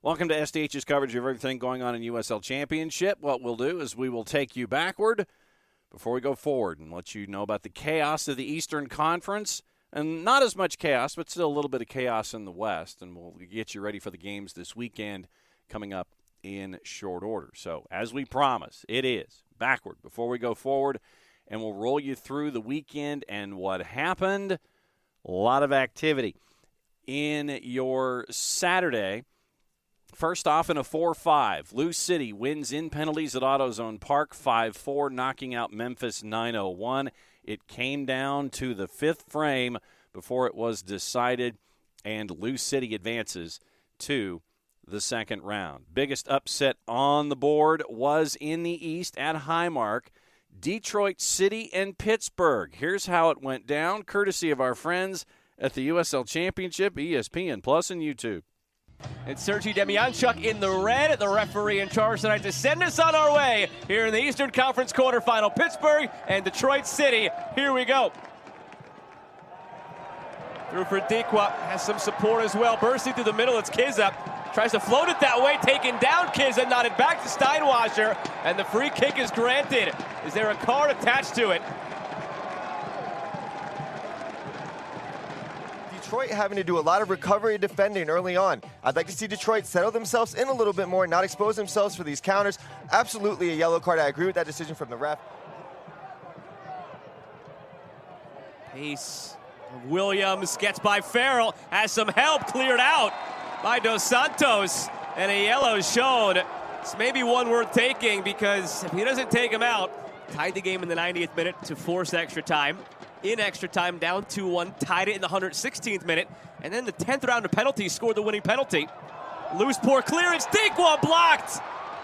Welcome to SDH's coverage of everything going on in USL Championship. What we'll do is we will take you backward before we go forward and let you know about the chaos of the Eastern Conference. And not as much chaos, but still a little bit of chaos in the West. And we'll get you ready for the games this weekend coming up in short order. So, as we promise, it is backward before we go forward. And we'll roll you through the weekend and what happened. A lot of activity. In your Saturday, first off, in a 4-5, Lou City wins in penalties at AutoZone Park 5-4, knocking out Memphis 9-01. It came down to the fifth frame before it was decided, and Lou City advances to the second round. Biggest upset on the board was in the East at Highmark, Detroit City and Pittsburgh. Here's how it went down, courtesy of our friends at the USL Championship, ESPN Plus, and YouTube. It's Sergei Demianchuk in the red, the referee in charge tonight to send us on our way here in the Eastern Conference quarterfinal. Pittsburgh and Detroit City. Here we go. Through for Dikwa, has some support as well. Bursting through the middle, it's Kizza. Tries to float it that way, taken down Kizza, nodded back to Steinwasser, and the free kick is granted. Is there a card attached to it? Detroit having to do a lot of recovery and defending early on. I'd like to see Detroit settle themselves in a little bit more, not expose themselves for these counters. Absolutely a yellow card. I agree with that decision from the ref. Pace of Williams gets by Farrell, has some help cleared out by Dos Santos, and a yellow shown. It's maybe one worth taking because if he doesn't take him out, tied the game in the 90th minute to force extra time. In extra time, down 2-1, tied it in the 116th minute, and then the 10th round of penalties scored the winning penalty. Loose poor clearance, Dikwa blocked!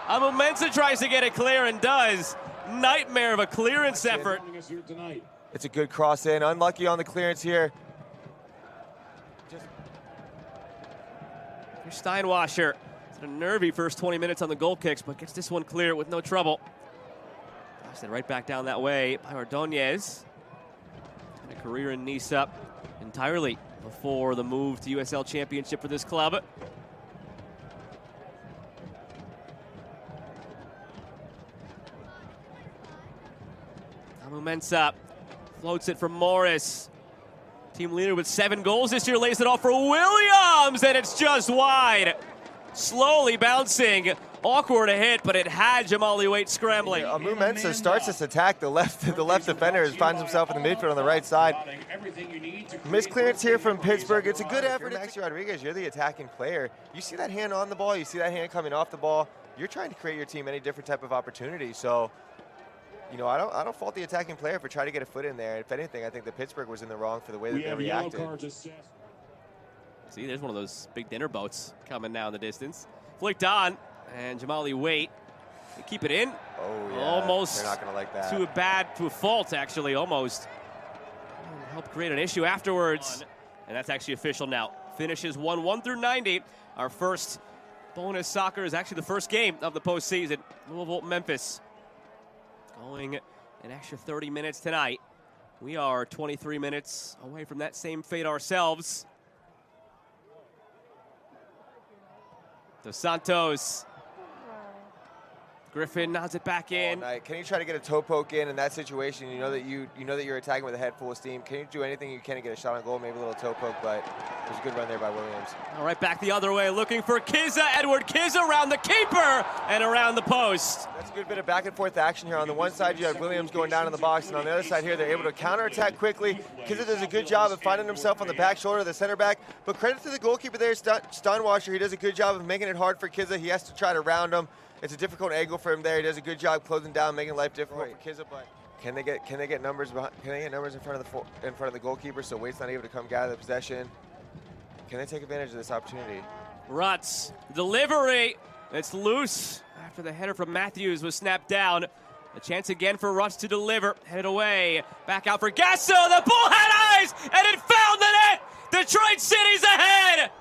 Amumensa tries to get it clear and does. Nightmare of a clearance effort. It's a good cross in, unlucky on the clearance here. Here's Steinwasser. It's a nervy first 20 minutes on the goal kicks, but gets this one clear with no trouble. Passed it right back down that way by Ordonez. A career in Nice up entirely before the move to USL Championship for this club. Amumensa floats it from Morris. Team leader with 7 goals this year lays it off for Williams, and it's just wide. Slowly bouncing. Awkward a hit, but it had Jamali Waite scrambling. Amumensa starts this attack. The left defender finds himself in the midfield on the right side. Missed clearance here from Pittsburgh. It's a good effort. Maxi Rodriguez, you're the attacking player. You see that hand on the ball. You see that hand coming off the ball. You're trying to create your team any different type of opportunity. So, you know, I don't fault the attacking player for trying to get a foot in there. If anything, I think that Pittsburgh was in the wrong for the way that they reacted. See, there's one of those big dinner boats coming now in the distance. Flicked on. And Jamali Waite, they keep it in. Oh, yeah. Almost. They're not going to like that. To a fault, actually, almost. Help create an issue afterwards. And that's actually official now. Finishes 1-1 through 90. Our first bonus soccer is actually the first game of the postseason. Louisville-Memphis. Going an extra 30 minutes tonight. We are 23 minutes away from that same fate ourselves. Dos Santos. Griffin nods it back in. Can you try to get a toe poke in that situation? You know that you're attacking with a head full of steam. Can you do anything you can to get a shot on goal? Maybe a little toe poke, but there's a good run there by Williams. All right, back the other way, looking for Kizza. Edward Kizza around the keeper and around the post. That's a good bit of back and forth action here. On the one side, you have Williams going down in the box, and on the other side here, they're able to counterattack quickly. Kizza does a good job of finding himself on the back shoulder of the center back, but credit to the goalkeeper there, Steinwasser. He does a good job of making it hard for Kizza. He has to try to round him. It's a difficult angle for him there. He does a good job closing down, making life difficult for Kizza. But can they get numbers behind? Can they get numbers in front of the goalkeeper so Waite's not able to come gather the possession? Can they take advantage of this opportunity? Rutz delivery. It's loose after the header from Matthews was snapped down. A chance again for Rutz to deliver. Headed away. Back out for Gasso. The ball had eyes and it found the net. Detroit City's ahead.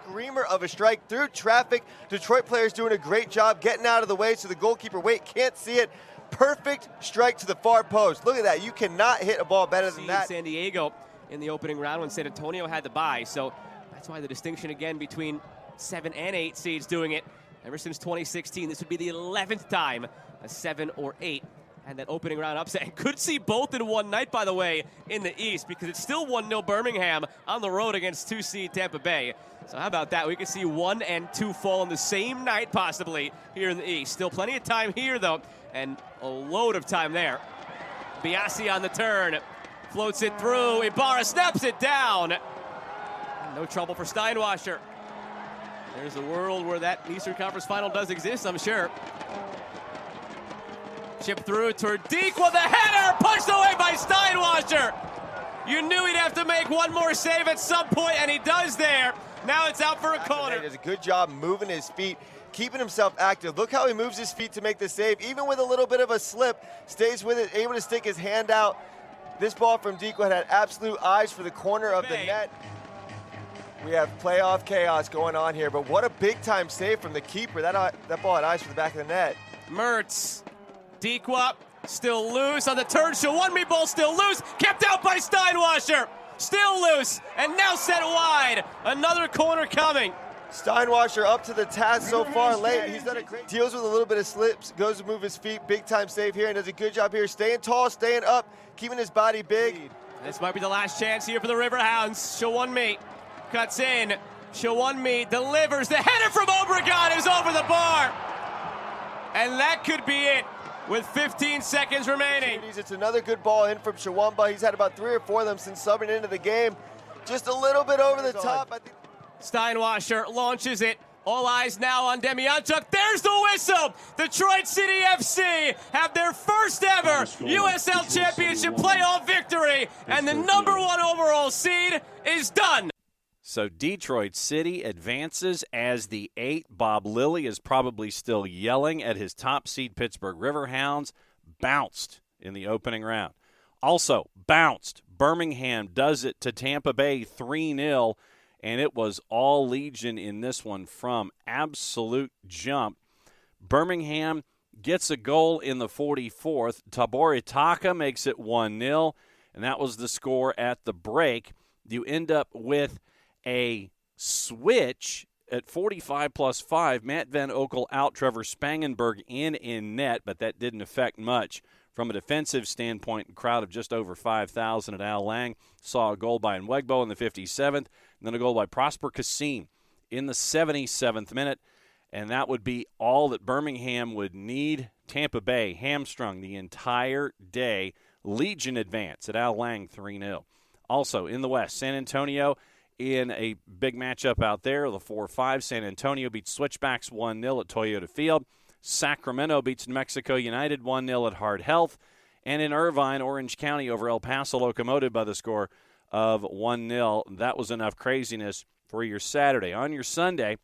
Screamer of a strike through traffic. Detroit players doing a great job getting out of the way so the goalkeeper Waite can't see it. Perfect strike to the far post. Look at that. You cannot hit a ball better than that. San Diego in the opening round when San Antonio had the bye. So that's why the distinction again between 7 and 8 seeds doing it. Ever since 2016, this would be the 11th time a 7 or 8 had that opening round upset. And could see both in one night, by the way, in the East, because it's still 1-0 Birmingham on the road against 2-seed Tampa Bay. So how about that? We could see 1 and 2 fall on the same night, possibly, here in the East. Still plenty of time here, though, and a load of time there. Biasi on the turn, floats it through. Ibarra snaps it down. No trouble for Steinwasser. There's a world where that Eastern Conference final does exist, I'm sure. Chip through to Deke, the header punched away by Steinwasser. You knew he'd have to make one more save at some point, and he does there. Now it's out for a corner. He does a good job moving his feet, keeping himself active. Look how he moves his feet to make the save, even with a little bit of a slip, stays with it, able to stick his hand out. This ball from Deke had absolute eyes for the corner of the net. We have playoff chaos going on here, but what a big-time save from the keeper. That ball had eyes for the back of the net. Mertz, Deke still loose on the turn. Shawunmi ball still loose, kept out by Steinwasser. Still loose, and now set wide. Another corner coming. Steinwasser up to the task so far late. He's done a great, deals with a little bit of slips, goes to move his feet, big-time save here, and does a good job here, staying tall, staying up, keeping his body big. This might be the last chance here for the Riverhounds. Shawunmi cuts in. Shawunmi delivers. The header from Obregon is over the bar. And that could be it with 15 seconds remaining. It's another good ball in from Shawamba. He's had about 3 or 4 of them since subbing into the game. Just a little bit over the top. I think Steinwasser launches it. All eyes now on Demjanjuk. There's the whistle. Detroit City FC have their first ever USL Championship playoff victory, and the #1 overall seed is done. So Detroit City advances as the 8. Bob Lilly is probably still yelling at his top seed Pittsburgh Riverhounds. Bounced in the opening round. Also bounced. Birmingham does it to Tampa Bay 3-0, and it was all Legion in this one from absolute jump. Birmingham gets a goal in the 44th. Tabor Itaka makes it 1-0, and that was the score at the break. You end up with a switch at 45 plus 5. Matt Van Okel out, Trevor Spangenberg in net, but that didn't affect much. From a defensive standpoint, a crowd of just over 5,000 at Al Lang saw a goal by Nwegbo in the 57th, and then a goal by Prosper Kassim in the 77th minute, and that would be all that Birmingham would need. Tampa Bay hamstrung the entire day. Legion advance at Al Lang 3-0. Also in the West, San Antonio in a big matchup out there, the 4-5. San Antonio beats Switchbacks 1-0 at Toyota Field. Sacramento beats New Mexico United 1-0 at Hard Health. And in Irvine, Orange County over El Paso Locomotive by the score of 1-0. That was enough craziness for your Saturday. On your Sunday,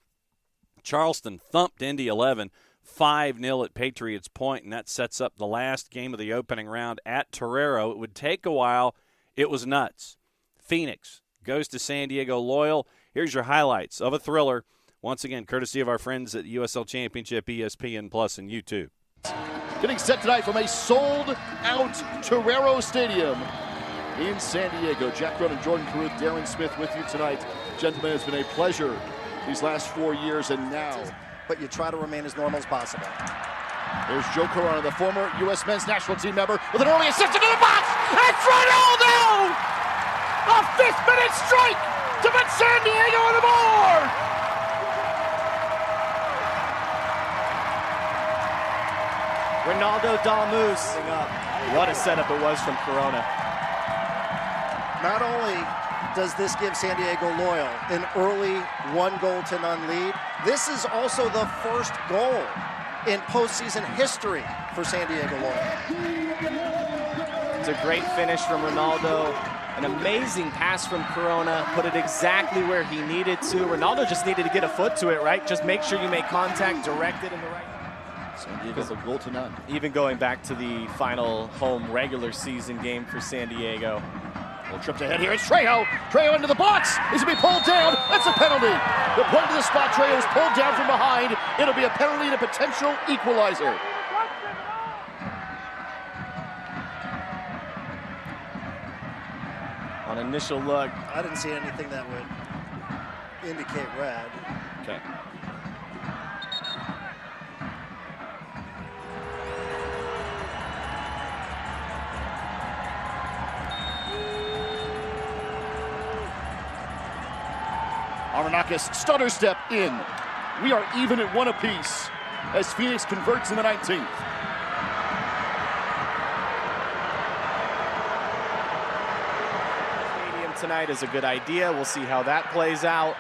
Charleston thumped Indy 11 5-0 at Patriots Point, and that sets up the last game of the opening round at Torero. It would take a while. It was nuts. Phoenix goes to San Diego Loyal. Here's your highlights of a thriller, once again, courtesy of our friends at USL Championship, ESPN Plus, and YouTube. Getting set tonight from a sold-out Torero Stadium in San Diego. Jack Roan and Jordan Caruth, Darren Smith with you tonight. Gentlemen, it's been a pleasure these last 4 years, and now. But you try to remain as normal as possible. There's Joe Corona, the former U.S. men's national team member, with an early assist into the box. It's Ronaldo! A 5th-minute strike to put San Diego on the board! Ronaldo Dalmus. What a setup it was from Corona. Not only does this give San Diego Loyal an early 1-0 lead, this is also the first goal in postseason history for San Diego Loyal. It's a great finish from Ronaldo. An amazing pass from Corona, put it exactly where he needed to. Ronaldo just needed to get a foot to it, right? Just make sure you make contact, direct it in the right. San Diego's a goal to none. Even going back to the final home regular season game for San Diego. Little trip ahead here. It's Trejo. Trejo into the box. He's going to be pulled down. That's a penalty. The point to the spot. Trejo is pulled down from behind. It'll be a penalty and a potential equalizer. On initial look. I didn't see anything that would indicate red. Okay. Armanakis stutter step in. We are even at 1 apiece as Phoenix converts in the 19th. Stadium tonight is a good idea. We'll see how that plays out.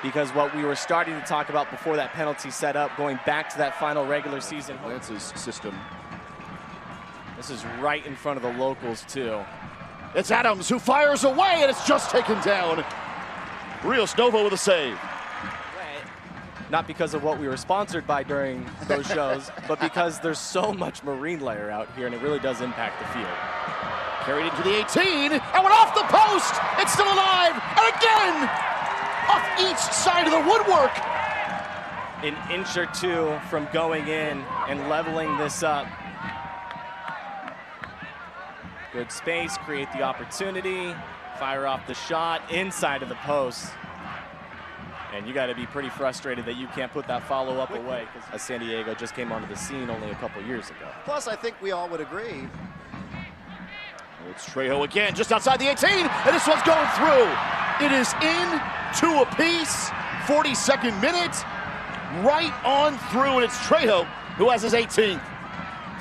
Because what we were starting to talk about before that penalty set up, going back to that final regular season. Lance's system. This is right in front of the locals, too. It's Adams who fires away, and it's just taken down. Rios Novo with a save. Not because of what we were sponsored by during those shows, but because there's so much marine layer out here, and it really does impact the field. Carried into the 18, and went off the post. It's still alive, and again, off each side of the woodwork. An inch or two from going in and leveling this up. Good space, create the opportunity, fire off the shot inside of the post. And you got to be pretty frustrated that you can't put that follow-up away, because San Diego just came onto the scene only a couple years ago. Plus, I think we all would agree. It's Trejo again, just outside the 18, and this one's going through. It is in, 2 apiece, 42nd minute, right on through, and it's Trejo who has his 18th.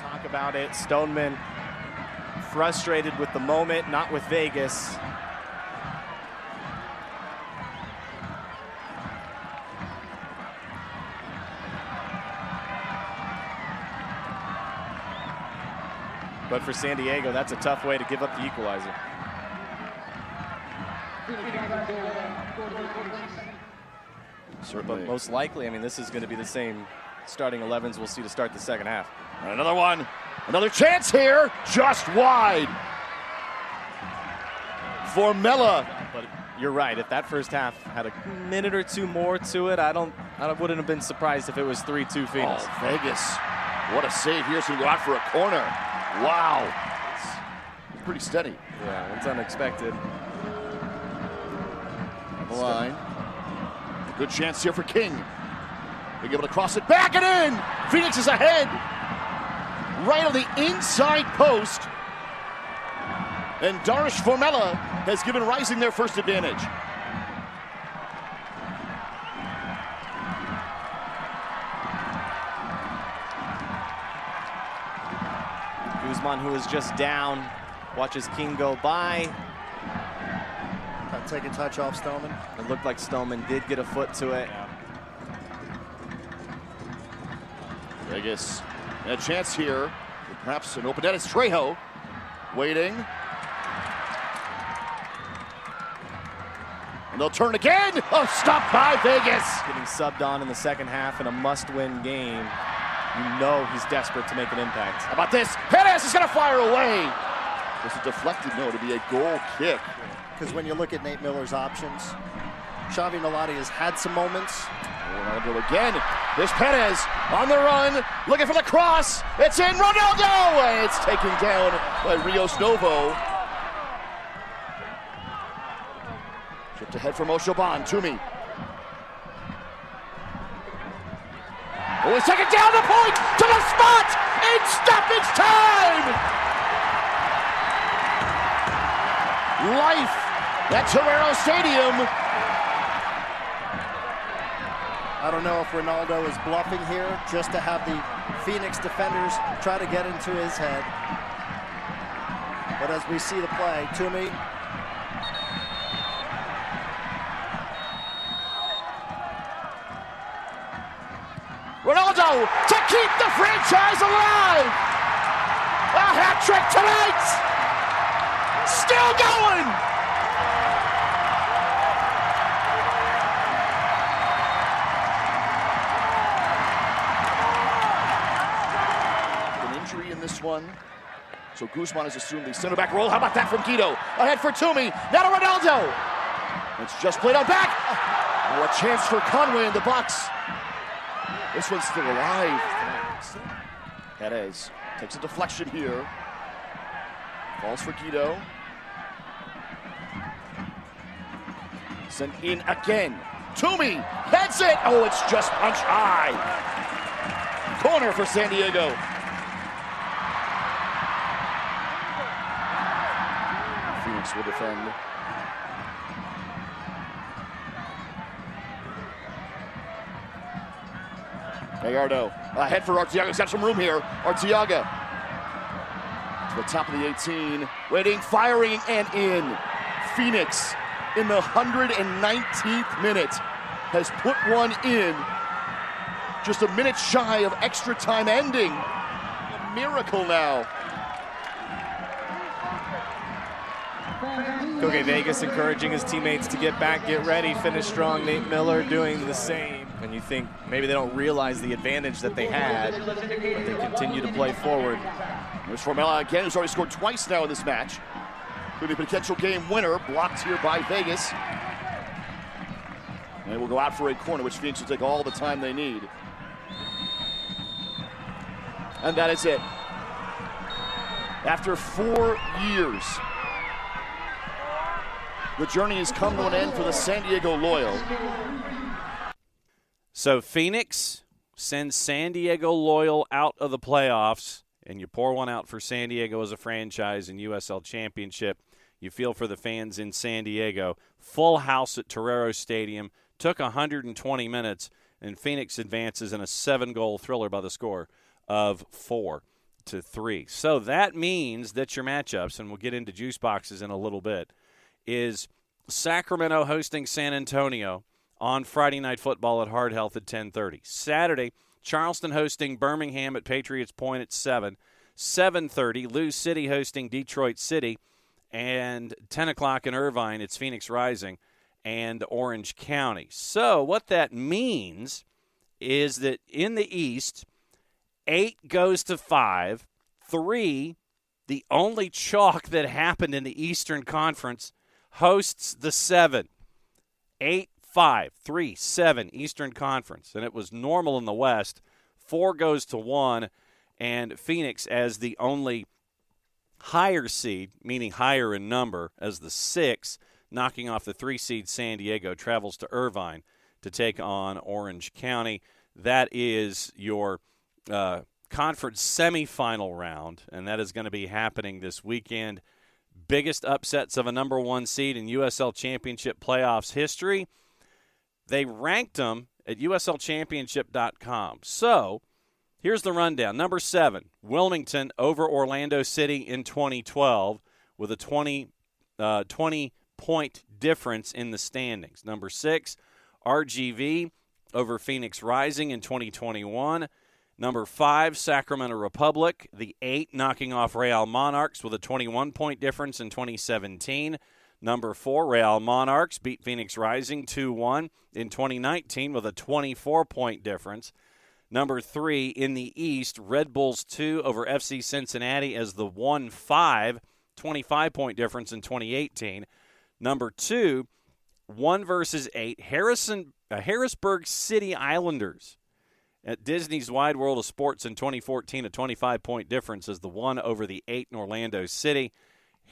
Talk about it, Stoneman frustrated with the moment, not with Vegas. But for San Diego, that's a tough way to give up the equalizer. Certainly. But most likely, I mean, this is going to be the same starting 11s we'll see to start the second half. And another one. Another chance here, just wide. Formella. But you're right. If that first half had a minute or two more to it, I wouldn't have been surprised if it was 3-2 Phoenix. Oh, Vegas. What a save here. It's going to go out for a corner. Wow. It's pretty steady. Yeah, it's unexpected. On the line. A good chance here for King. Being able to cross it back and in. Phoenix is ahead. Right on the inside post. And Darish Formella has given Rising their first advantage. Guzman, who is just down, watches King go by. Take a touch off Stoneman. It looked like Stoneman did get a foot to it. Vegas, a chance here. Perhaps an open net. It's Trejo waiting. And they'll turn again. Oh, stopped by Vegas. Getting subbed on in the second half in a must-win game. You know he's desperate to make an impact. How about this? Perez is going to fire away. This is deflected, no, to be a goal kick. Because when you look at Nate Miller's options, Xavi Nolati has had some moments. Ronaldo again. There's Perez on the run, looking for the cross. It's in. Ronaldo! And it's taken down by Rios Novo. Chipped ahead from Oshoban. Toomey. Oh, he's taken down the point to the spot in stoppage time! Life at Torero Stadium. I don't know if Ronaldo is bluffing here just to have the Phoenix defenders try to get into his head. But as we see the play, Toomey. Ronaldo to keep the franchise alive. A hat trick tonight. Still going. An injury in this one. So Guzman has assumed the center back role. How about that from Guido? Ahead for Toomey. Now to Ronaldo. It's just played on back. Oh, a chance for Conway in the box. This one's still alive. Perez takes a deflection here. Falls for Guido. Sent in again. Toomey heads it. Oh, it's just punch high. Corner for San Diego. Phoenix will defend. Gallardo ahead for Arteaga. He's got some room here. Arteaga to the top of the 18. Waiting, firing, and in. Phoenix in the 119th minute has put one in. Just a minute shy of extra time ending. A miracle now. Okay, Vegas encouraging his teammates to get back, get ready, finish strong. Nate Miller doing the same. And you think maybe they don't realize the advantage that they had, but they continue to play forward. There's Formella again, who's already scored twice now in this match. Could be a potential game winner, blocked here by Vegas. And they will go out for a corner, which Phoenix will take all the time they need. And that is it. After 4 years, the journey has come to an end for the San Diego Loyal. So Phoenix sends San Diego Loyal out of the playoffs, and you pour one out for San Diego as a franchise in USL Championship. You feel for the fans in San Diego. Full house at Torero Stadium. Took 120 minutes, and Phoenix advances in a 7-goal thriller by the score of 4-3. So that means that your matchups, and we'll get into juice boxes in a little bit, is Sacramento hosting San Antonio on Friday Night Football at Hard Health at 10:30. Saturday, Charleston hosting Birmingham at Patriots Point at 7. 7:30, Lou City hosting Detroit City. And 10 o'clock in Irvine, it's Phoenix Rising and Orange County. So what that means is that in the East, 8 goes to 5. 3, the only chalk that happened in the Eastern Conference, hosts the 7. 8, 5, 3, 7 Eastern Conference. And it was normal in the West. 4 goes to 1, and Phoenix as the only higher seed, meaning higher in number, as the 6, knocking off the 3 seed San Diego, travels to Irvine to take on Orange County. That is your conference semifinal round, and that is going to be happening this weekend. Biggest upsets of a number 1 seed in USL Championship playoffs history. They ranked them at uslchampionship.com. So here's the rundown. Number 7, Wilmington over Orlando City in 2012 with a 20-point difference in the standings. Number 6, RGV over Phoenix Rising in 2021. Number 5, Sacramento Republic, the 8, knocking off Real Monarchs with a 21-point difference in 2017. Number 4, Real Monarchs beat Phoenix Rising 2-1 in 2019 with a 24-point difference. Number 3, in the East, Red Bulls 2 over FC Cincinnati as the 1-5, 25-point difference in 2018. Number 2, 1 versus 8, Harrisburg City Islanders at Disney's Wide World of Sports in 2014, a 25-point difference as the 1 over the 8 in Orlando City.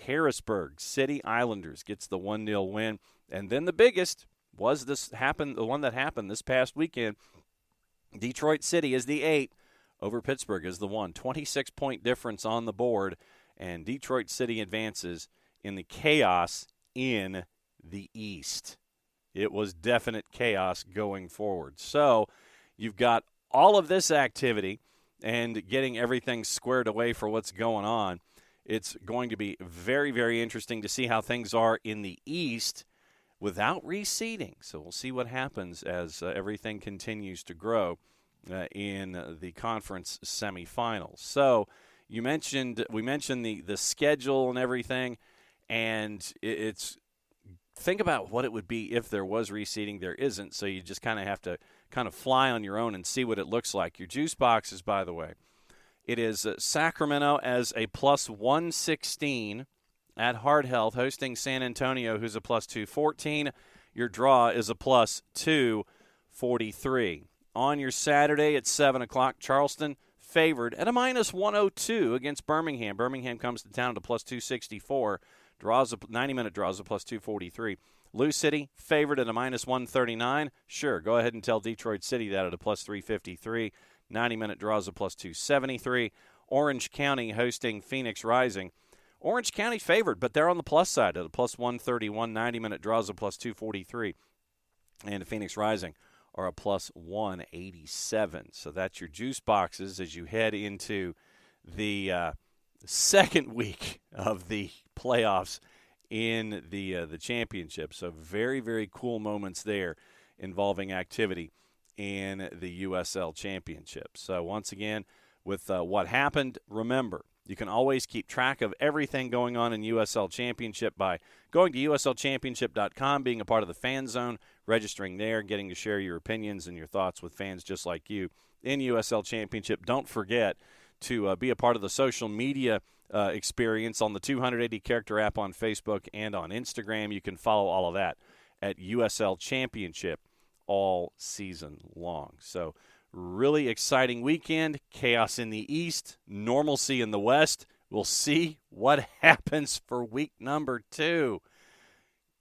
Harrisburg City Islanders gets the 1-0 win. And then the biggest was the one that happened this past weekend. Detroit City is the 8 over Pittsburgh is the 1. 26-point difference on the board, and Detroit City advances in the chaos in the East. It was definite chaos going forward. So you've got all of this activity and getting everything squared away for what's going on. It's going to be very, very interesting to see how things are in the East without reseeding. So we'll see what happens as everything continues to grow in the conference semifinals. So we mentioned the schedule and everything, and it's think about what it would be if there was reseeding. There isn't, so you just kind of have to fly on your own and see what it looks like. Your juice boxes, by the way, it is Sacramento as a plus 116 at Hard Health, hosting San Antonio, who's a plus 214. Your draw is a plus 243. On your Saturday at 7 o'clock, Charleston favored at a minus 102 against Birmingham. Birmingham comes to town at a plus 264. 90-minute draws a plus 243. Lou City favored at a -139. Sure, go ahead and tell Detroit City that at a +353. 90-minute draws a +273. Orange County hosting Phoenix Rising. Orange County favored, but they're on the plus side at a +131. 90-minute draws a +243. And Phoenix Rising are a +187. So that's your juice boxes as you head into the second week of the playoffs in the championship. So very, very cool moments there involving activity in the USL Championship. So once again, with what happened, remember, you can always keep track of everything going on in USL Championship by going to uslchampionship.com, being a part of the Fan Zone, registering there, getting to share your opinions and your thoughts with fans just like you in USL Championship. Don't forget to be a part of the social media experience on the 280-character app on Facebook and on Instagram. You can follow all of that at USL Championship all season long. So really exciting weekend. Chaos in the East, normalcy in the West. We'll see what happens for week number 2.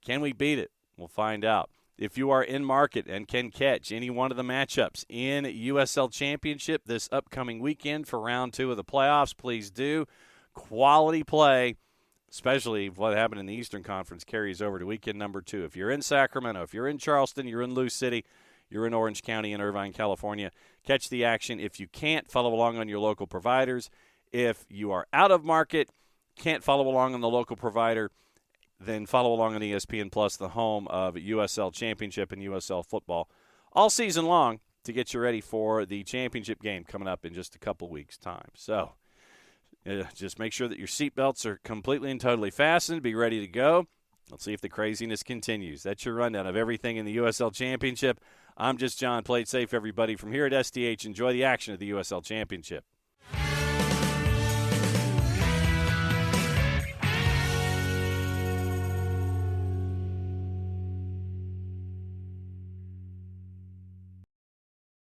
Can we beat it? We'll find out. If you are in market and can catch any one of the matchups in USL Championship this upcoming weekend for round 2 of the playoffs, please do. Quality play, especially if what happened in the Eastern Conference carries over to weekend number 2. If you're in Sacramento, if you're in Charleston, you're in Lou City, you're in Orange County and Irvine, California, catch the action. If you can't, follow along on your local providers. If you are out of market, can't follow along on the local provider, then follow along on ESPN Plus, the home of USL Championship and USL football, all season long to get you ready for the championship game coming up in just a couple weeks' time. So just make sure that your seatbelts are completely and totally fastened. Be ready to go. Let's see if the craziness continues. That's your rundown of everything in the USL Championship. I'm just John. Play it safe, everybody. From here at SDH, enjoy the action of the USL Championship.